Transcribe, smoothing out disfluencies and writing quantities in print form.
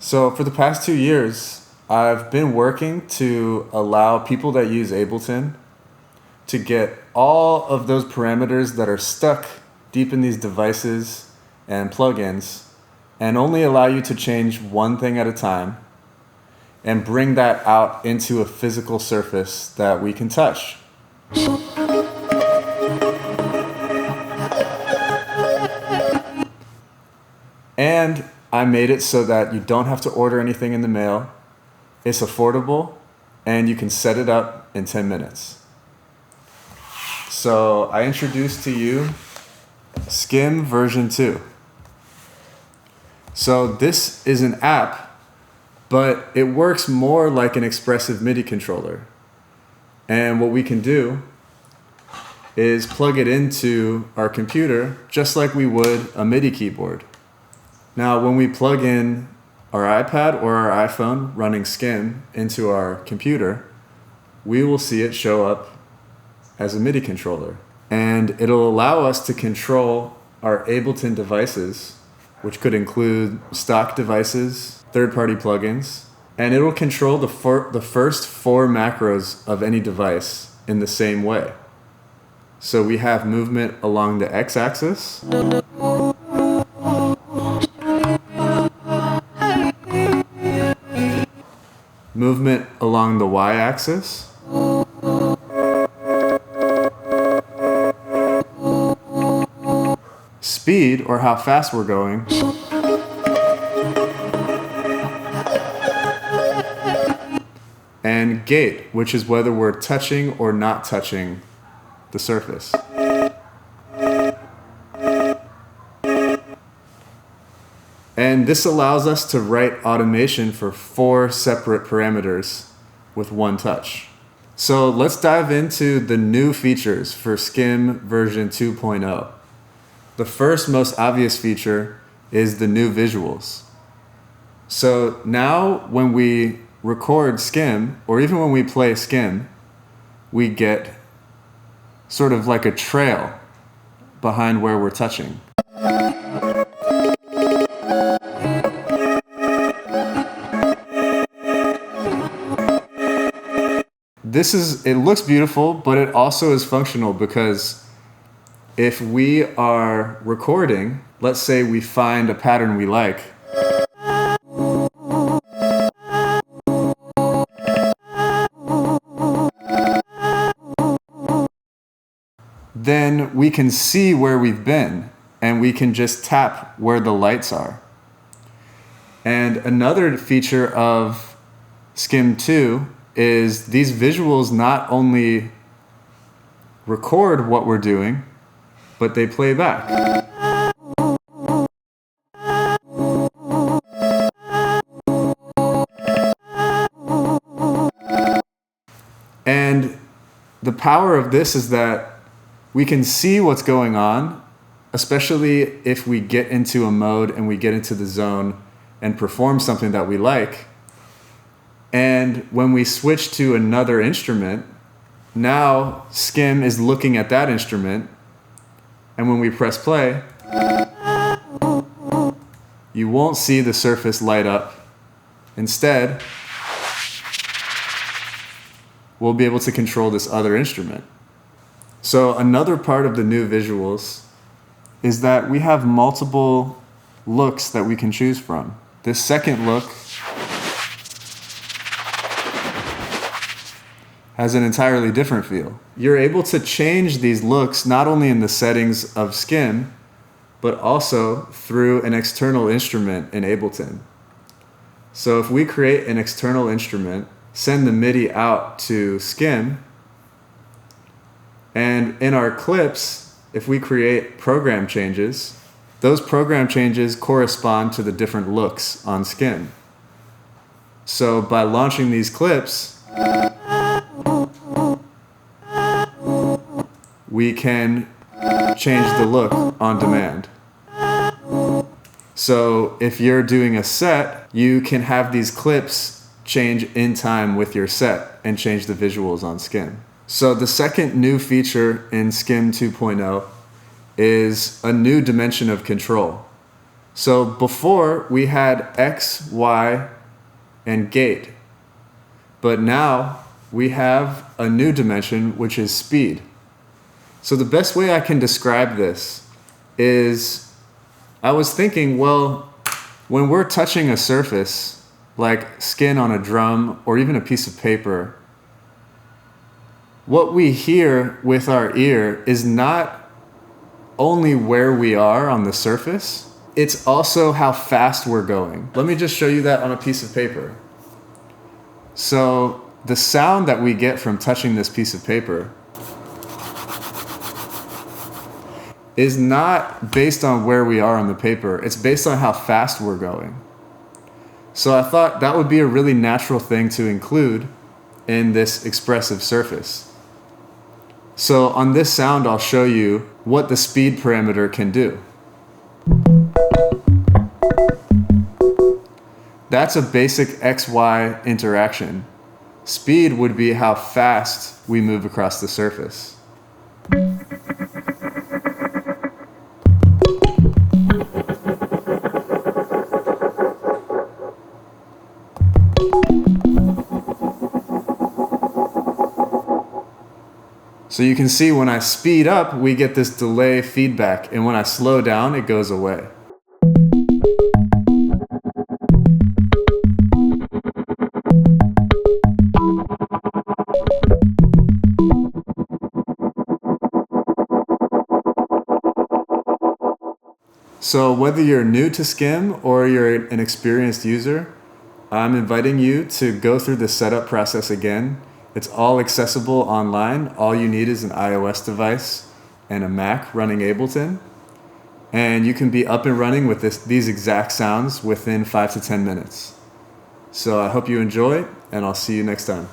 So for the past 2 years, I've been working to allow people that use Ableton to get all of those parameters that are stuck deep in these devices and plugins and only allow you to change one thing at a time and bring that out into a physical surface that we can touch. And I made it so that you don't have to order anything in the mail. It's affordable and you can set it up in 10 minutes. So I introduced to you Skym version 2. So this is an app, but it works more like an expressive MIDI controller. And what we can do is plug it into our computer just like we would a MIDI keyboard. Now, when we plug in our iPad or our iPhone running Skym into our computer, we will see it show up as a MIDI controller. And it'll allow us to control our Ableton devices, which could include stock devices, third-party plugins, and it'll control the first 4 macros of any device in the same way. So we have movement along the x-axis, movement along the y-axis, speed, or how fast we're going, and gate, which is whether we're touching or not touching the surface. And this allows us to write automation for 4 separate parameters with one touch. So let's dive into the new features for Skym version 2.0. The first most obvious feature is the new visuals. So now when we record Skym, or even when we play Skym, we get sort of like a trail behind where we're touching. It looks beautiful, but it also is functional because if we are recording, let's say we find a pattern we like, then we can see where we've been and we can just tap where the lights are. And another feature of Skym 2 is these visuals not only record what we're doing, but they play back. And the power of this is that we can see what's going on, especially if we get into a mode and we get into the zone and perform something that we like. And when we switch to another instrument, now Skym is looking at that instrument, and when we press play, you won't see the surface light up. Instead, we'll be able to control this other instrument. So another part of the new visuals is that we have multiple looks that we can choose from. This second look has an entirely different feel. You're able to change these looks not only in the settings of Skym, but also through an external instrument in Ableton. So if we create an external instrument, send the MIDI out to Skym, and in our clips, if we create program changes, those program changes correspond to the different looks on Skym. So by launching these clips, we can change the look on demand. So if you're doing a set, you can have these clips change in time with your set and change the visuals on Skym. So the second new feature in Skym 2.0 is a new dimension of control. So before we had X, Y, and gate, but now we have a new dimension, which is speed. So the best way I can describe this is, I was thinking, well, when we're touching a surface, like skin on a drum or even a piece of paper, what we hear with our ear is not only where we are on the surface, it's also how fast we're going. Let me just show you that on a piece of paper. So the sound that we get from touching this piece of paper is not based on where we are on the paper. It's based on how fast we're going. So I thought that would be a really natural thing to include in this expressive surface. So on this sound, I'll show you what the speed parameter can do. That's a basic XY interaction. Speed would be how fast we move across the surface. So you can see when I speed up, we get this delay feedback, and when I slow down, it goes away. So whether you're new to Skym or you're an experienced user, I'm inviting you to go through the setup process again. It's all accessible online. All you need is an iOS device and a Mac running Ableton. And you can be up and running with these exact sounds within 5 to 10 minutes. So I hope you enjoy, and I'll see you next time.